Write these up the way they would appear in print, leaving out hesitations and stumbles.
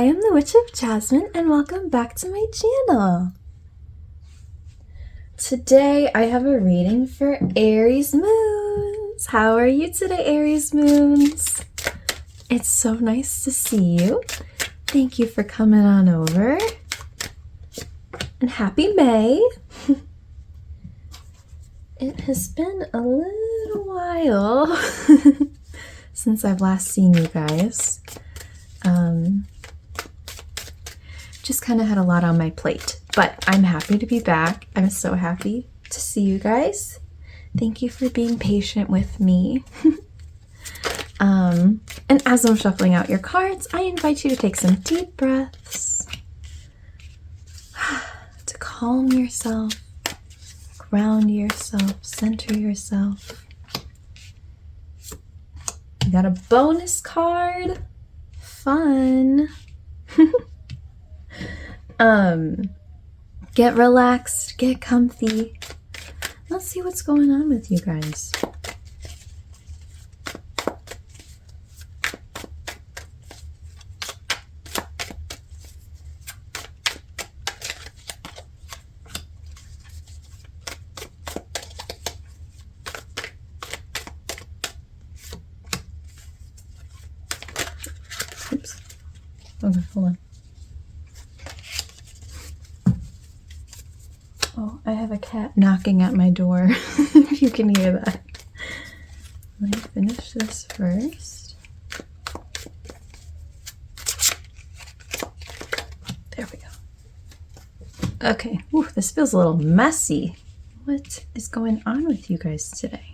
am the Witch of Jasmine and welcome back to my channel. Today I have a reading for Aries moons. How are you today, Aries moons? It's so nice to see you. Thank you for coming on over. And happy May. It has been a little while since I've last seen you guys. Just kind of had a lot on my plate, but I'm happy to be back. I'm so happy to see you guys. Thank you for being patient with me. And as I'm shuffling out your cards, I invite you to take some deep breaths to calm yourself, ground yourself, center yourself. You got a bonus card. Fun. Get relaxed, get comfy. Let's see what's going on with you guys. Oops. Okay, hold on. Oh, I have a cat knocking at my door, if you can hear that. Let me finish this first. There we go. Okay, ooh, this feels a little messy. What is going on with you guys today?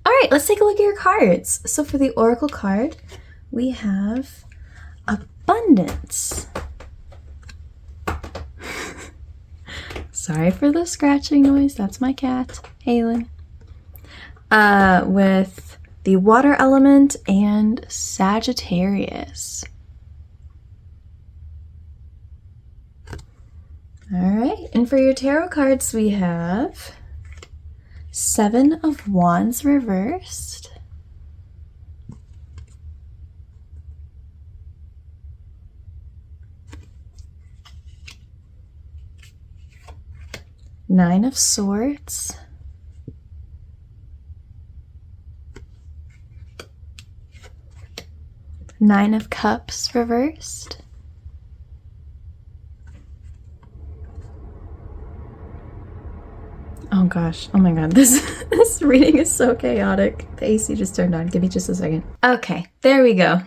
All right, let's take a look at your cards. So for the Oracle card, we have Abundance. Sorry for the scratching noise. That's my cat, Cheralyn. With the water element and Sagittarius. All right, and for your tarot cards, we have Seven of Wands reversed. Nine of Swords. Nine of Cups reversed. Oh gosh, oh my god, this reading is so chaotic. The AC just turned on. Give me just a second. Okay, there we go.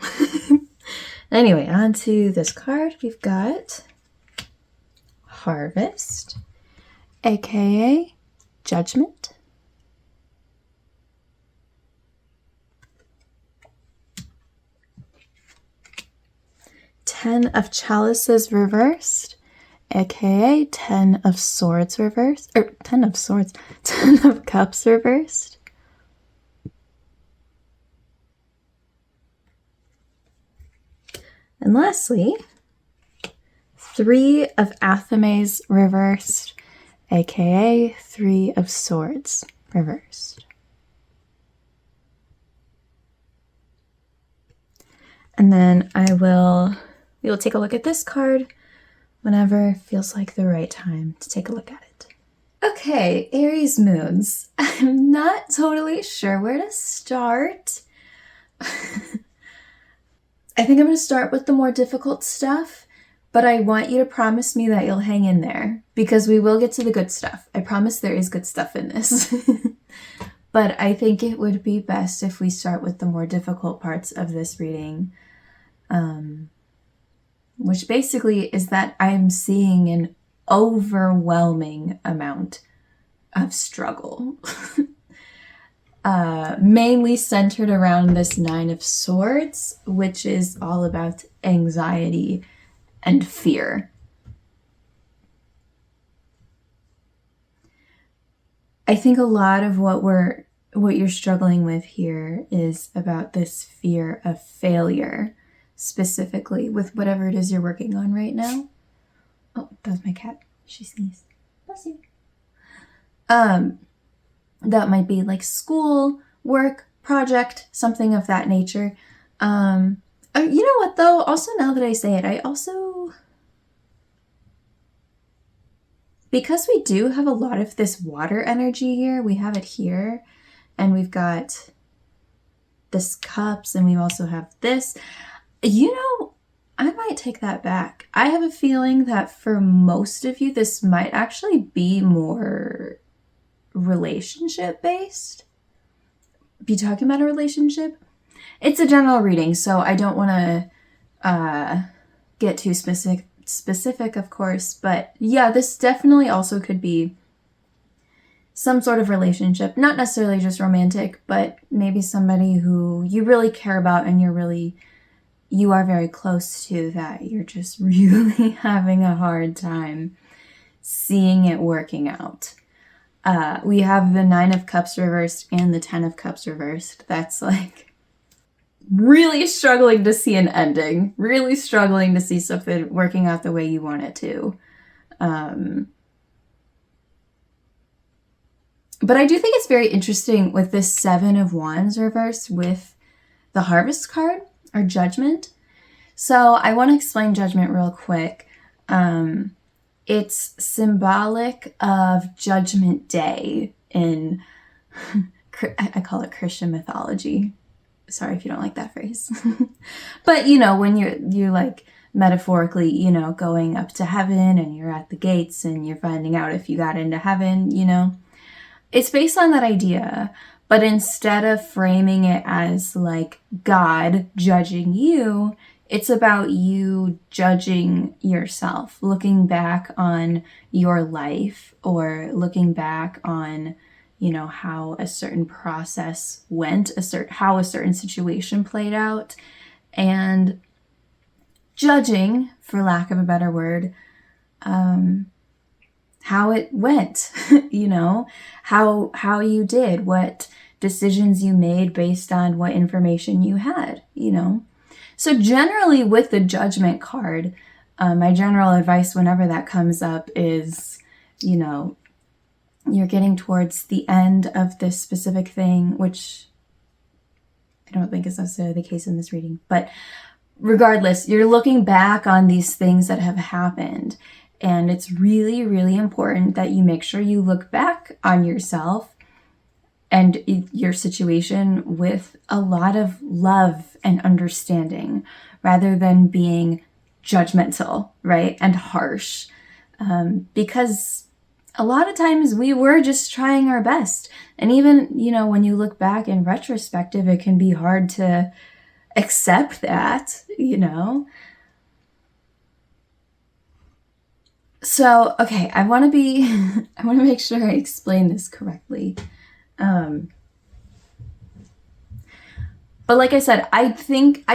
Anyway, on to this card. We've got Harvest, aka Judgment. Ten of Chalices reversed, aka Ten of Swords reversed, or Ten of Swords, Ten of Cups reversed. And lastly, Three of Athames reversed, aka Three of Swords reversed. And then we will take a look at this card whenever it feels like the right time to take a look at it. Okay, Aries moons. I'm not totally sure where to start. I think I'm going to start with the more difficult stuff, but I want you to promise me that you'll hang in there because we will get to the good stuff. I promise there is good stuff in this. But I think it would be best if we start with the more difficult parts of this reading, which basically is that I'm seeing an overwhelming amount of struggle. Mainly centered around this Nine of Swords, which is all about anxiety and fear. I think a lot of what you're struggling with here is about this fear of failure, specifically with whatever it is you're working on right now. Oh, that was my cat. She sneezed. Bless you. That might be like school, work, project, something of that nature. You know what, though? Also, now that I say it, I also... Because we do have a lot of this water energy here, we have it here, and we've got this cups, and we also have this. You know, I might take that back. I have a feeling that for most of you, this might actually be more relationship-based. Be talking about a relationship. It's a general reading, so I don't want to get too specific, of course, but yeah, this definitely also could be some sort of relationship, not necessarily just romantic, but maybe somebody who you really care about and you are very close to, that you're just really having a hard time seeing it working out. We have the 9 of Cups reversed and the 10 of Cups reversed. That's like really struggling to see an ending, really struggling to see something working out the way you want it to. But I do think it's very interesting with this 7 of Wands reversed with the Harvest card, or Judgment. So I want to explain Judgment real quick. It's symbolic of Judgment Day in, I call it Christian mythology. Sorry if you don't like that phrase. But, you know, when you're like metaphorically, you know, going up to heaven and you're at the gates and you're finding out if you got into heaven, you know. It's based on that idea, but instead of framing it as like God judging you, it's about you judging yourself, looking back on your life or looking back on, you know, how a certain process went, how a certain situation played out, and judging, for lack of a better word, how it went, you know, how you did, what decisions you made based on what information you had, you know. So generally with the Judgment card, my general advice whenever that comes up is, you know, you're getting towards the end of this specific thing, which I don't think is necessarily the case in this reading, but regardless, you're looking back on these things that have happened. And it's really, really important that you make sure you look back on yourself and your situation with a lot of love and understanding rather than being judgmental, right? And harsh. Because a lot of times we were just trying our best. And even, you know, when you look back in retrospective, it can be hard to accept that, you know. So, okay, I want to make sure I explain this correctly. But like I said, I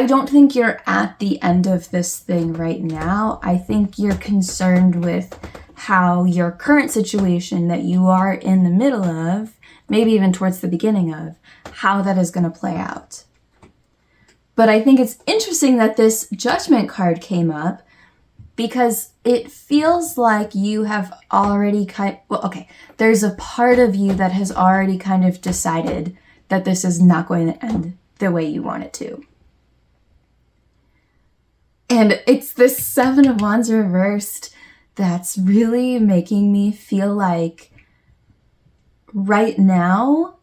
don't think you're at the end of this thing right now. I think you're concerned with how your current situation that you are in the middle of, maybe even towards the beginning of, how that is going to play out. But I think it's interesting that this Judgment card came up, because it feels like you have already there's a part of you that has already kind of decided that this is not going to end the way you want it to. And it's this 7 of Wands reversed that's really making me feel like right now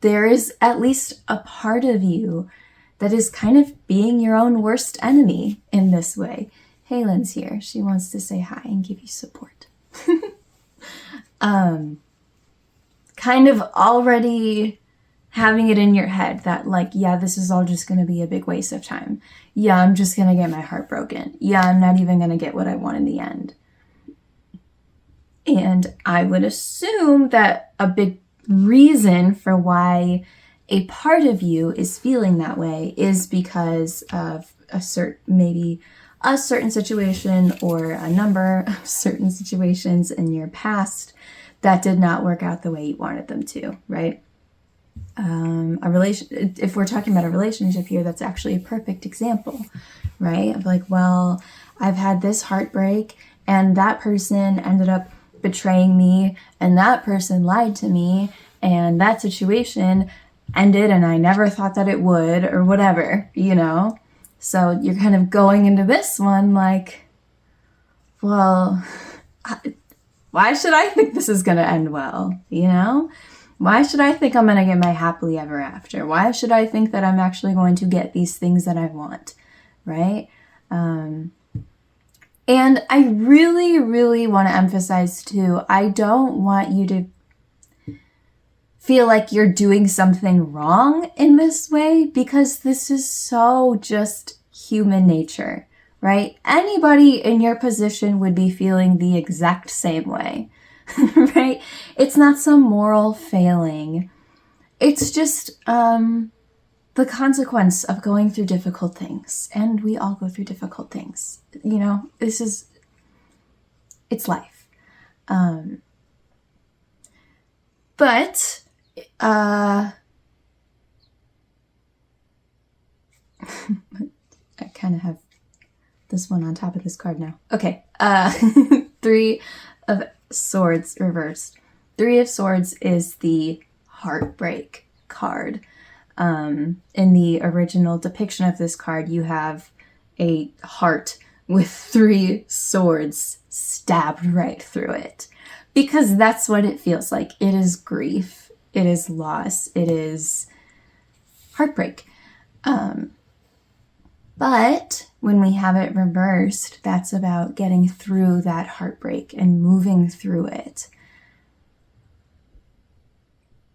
there is at least a part of you that is kind of being your own worst enemy in this way. Halen's here. She wants to say hi and give you support. Kind of already having it in your head that like, yeah, this is all just going to be a big waste of time. Yeah, I'm just going to get my heart broken. Yeah, I'm not even going to get what I want in the end. And I would assume that a big reason for why a part of you is feeling that way is because of a certain situation or a number of certain situations in your past that did not work out the way you wanted them to, right? If we're talking about a relationship here, that's actually a perfect example, right? Of like, well, I've had this heartbreak and that person ended up betraying me and that person lied to me and that situation ended and I never thought that it would, or whatever, you know? So you're kind of going into this one like, well, why should I think this is going to end well? You know? Why should I think I'm going to get my happily ever after? Why should I think that I'm actually going to get these things that I want? Right? And I really, really want to emphasize too, I don't want you to feel like you're doing something wrong in this way, because this is so just human nature, right? Anybody in your position would be feeling the exact same way, right? It's not some moral failing. It's just the consequence of going through difficult things. And we all go through difficult things. You know, it's life. But I kind of have this one on top of this card now. Okay. 3 of Swords reversed. 3 of Swords is the heartbreak card. In the original depiction of this card, you have a heart with 3 swords stabbed right through it. Because that's what it feels like. It is grief. It is loss. It is heartbreak. But when we have it reversed, that's about getting through that heartbreak and moving through it.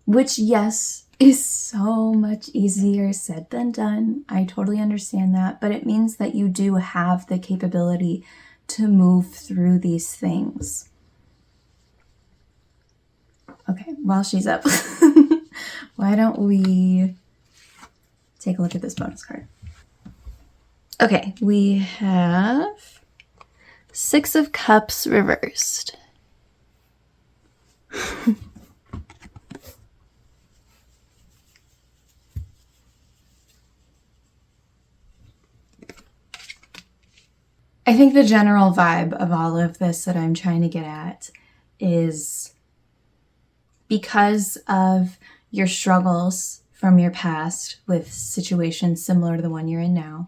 Which, yes, is so much easier said than done. I totally understand that. But it means that you do have the capability to move through these things. Okay, while she's up, why don't we take a look at this bonus card? Okay, we have 6 of Cups reversed. I think the general vibe of all of this that I'm trying to get at is because of your struggles from your past with situations similar to the one you're in now,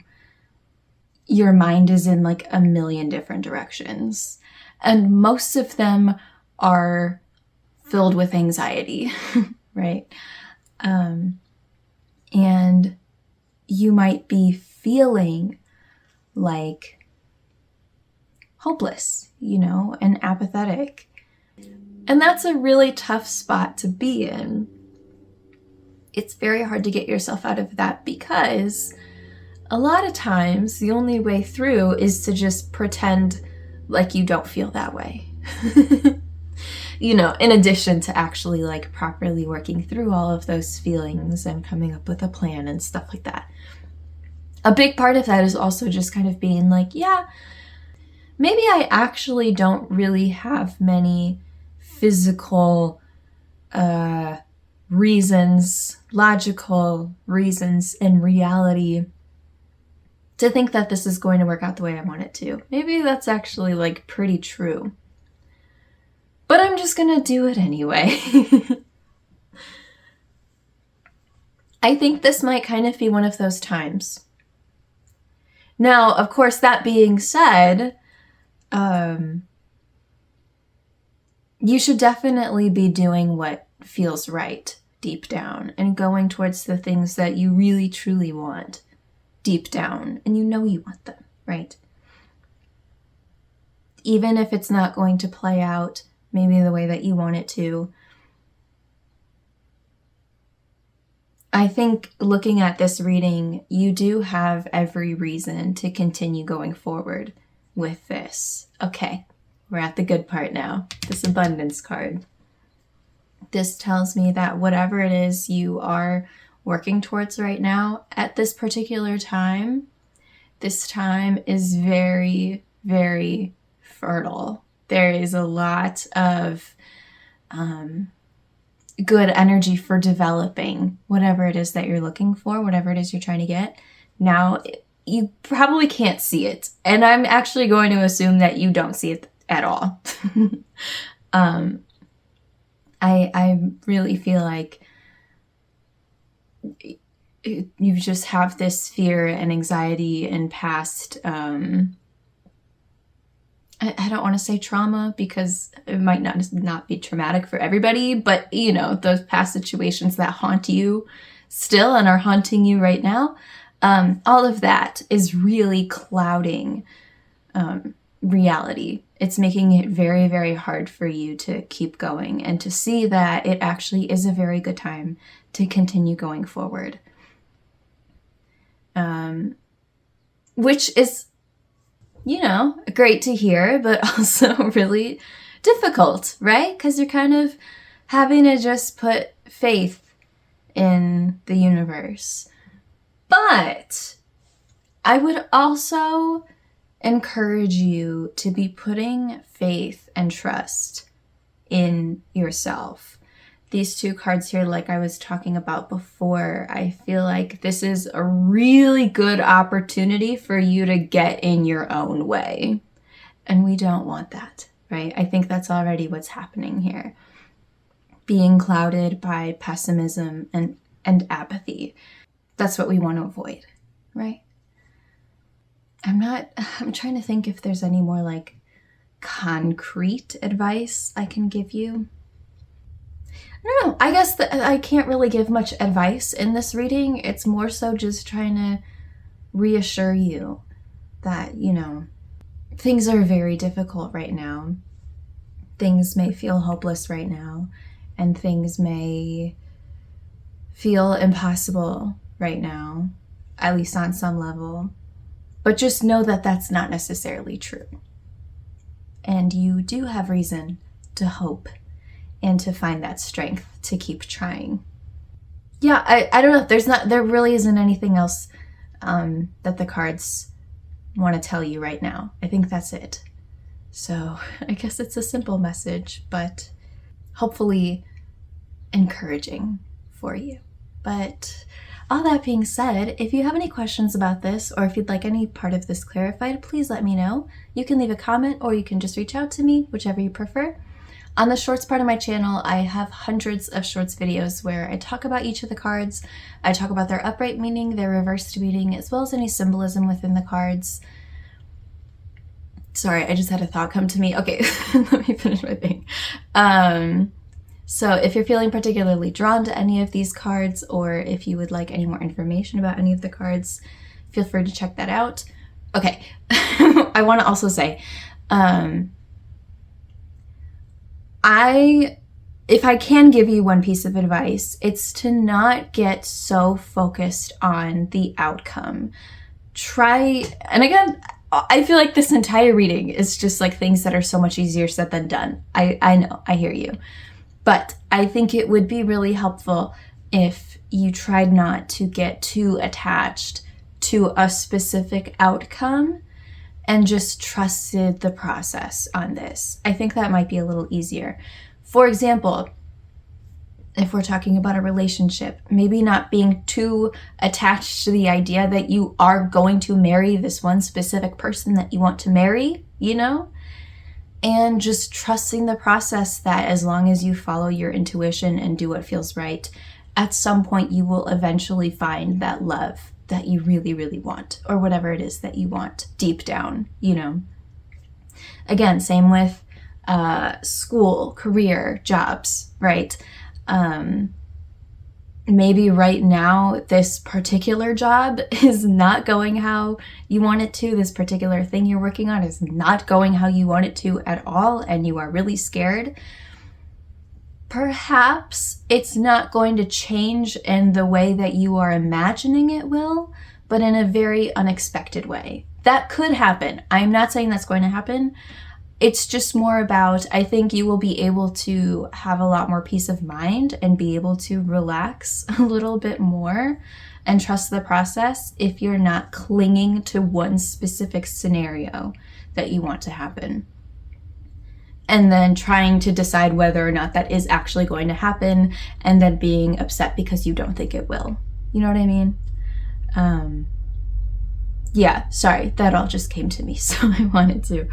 your mind is in like a million different directions. And most of them are filled with anxiety, right? And you might be feeling like hopeless, you know, and apathetic. And that's a really tough spot to be in. It's very hard to get yourself out of that because a lot of times the only way through is to just pretend like you don't feel that way. You know, in addition to actually like properly working through all of those feelings and coming up with a plan and stuff like that. A big part of that is also just kind of being like, yeah, maybe I actually don't really have many physical reasons, logical reasons in reality to think that this is going to work out the way I want it to. Maybe that's actually like pretty true. But I'm just gonna do it anyway. I think this might kind of be one of those times. Now, of course, that being said, you should definitely be doing what feels right deep down and going towards the things that you really truly want deep down, and you know you want them, right? Even if it's not going to play out maybe the way that you want it to. I think looking at this reading, you do have every reason to continue going forward with this. Okay, we're at the good part now. This abundance card. This tells me that whatever it is you are working towards right now at this particular time, this time is very, very fertile. There is a lot of good energy for developing whatever it is that you're looking for, whatever it is you're trying to get. Now, you probably can't see it, and I'm actually going to assume that you don't see it at all. I really feel like you just have this fear and anxiety and past, I don't want to say trauma because it might not be traumatic for everybody, but you know, those past situations that haunt you still and are haunting you right now, all of that is really clouding reality. It's making it very, very hard for you to keep going and to see that it actually is a very good time to continue going forward. Which is, you know, great to hear, but also really difficult, right? Because you're kind of having to just put faith in the universe. But I would also encourage you to be putting faith and trust in yourself. These two cards here, like I was talking about before, I feel like this is a really good opportunity for you to get in your own way. And we don't want that, right? I think that's already what's happening here. Being clouded by pessimism and apathy. That's what we want to avoid, right? I'm trying to think if there's any more like concrete advice I can give you. I don't know. I guess that I can't really give much advice in this reading. It's more so just trying to reassure you that, you know, things are very difficult right now. Things may feel hopeless right now, and things may feel impossible right now, at least on some level. But just know that that's not necessarily true. And you do have reason to hope and to find that strength to keep trying. Yeah, I don't know. There really isn't anything else that the cards want to tell you right now. I think that's it. So I guess it's a simple message, but hopefully encouraging for you. But all that being said, if you have any questions about this, or if you'd like any part of this clarified, please let me know. You can leave a comment, or you can just reach out to me, whichever you prefer. On the shorts part of my channel, I have hundreds of shorts videos where I talk about each of the cards. I talk about their upright meaning, their reversed meaning, as well as any symbolism within the cards. Sorry, I just had a thought come to me. Okay, let me finish my thing. So if you're feeling particularly drawn to any of these cards, or if you would like any more information about any of the cards, feel free to check that out. Okay, I want to also say, if I can give you one piece of advice, it's to not get so focused on the outcome. And again, I feel like this entire reading is just like things that are so much easier said than done. I know, I hear you. But I think it would be really helpful if you tried not to get too attached to a specific outcome and just trusted the process on this. I think that might be a little easier. For example, if we're talking about a relationship, maybe not being too attached to the idea that you are going to marry this one specific person that you want to marry, you know? And just trusting the process that as long as you follow your intuition and do what feels right, at some point you will eventually find that love that you really, really want, or whatever it is that you want deep down, you know. Again, same with school, career, jobs, right? Maybe right now this particular job is not going how you want it to. This particular thing you're working on is not going how you want it to at all, and you are really scared. Perhaps it's not going to change in the way that you are imagining it will, but in a very unexpected way. That could happen. I'm not saying that's going to happen. It's just more about, I think you will be able to have a lot more peace of mind and be able to relax a little bit more and trust the process if you're not clinging to one specific scenario that you want to happen. And then trying to decide whether or not that is actually going to happen, and then being upset because you don't think it will. You know what I mean? Yeah, sorry, that all just came to me, so I wanted to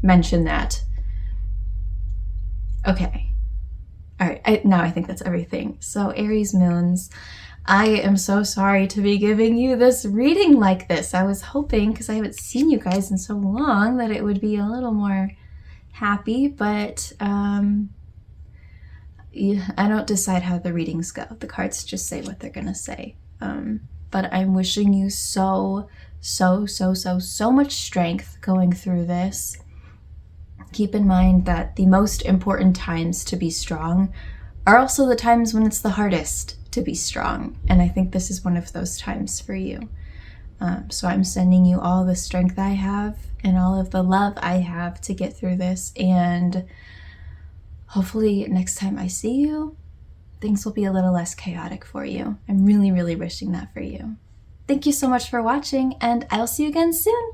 mention that. Okay. All right, now I think that's everything. So Aries moons, I am so sorry to be giving you this reading like this. I was hoping, because I haven't seen you guys in so long, that it would be a little more happy, but yeah, I don't decide how the readings go. The cards just say what they're gonna say. But I'm wishing you so much strength going through this. Keep in mind that the most important times to be strong are also the times when it's the hardest to be strong. And I think this is one of those times for you. So I'm sending you all the strength I have and all of the love I have to get through this. And hopefully next time I see you, things will be a little less chaotic for you. I'm really wishing that for you. Thank you so much for watching, and I'll see you again soon.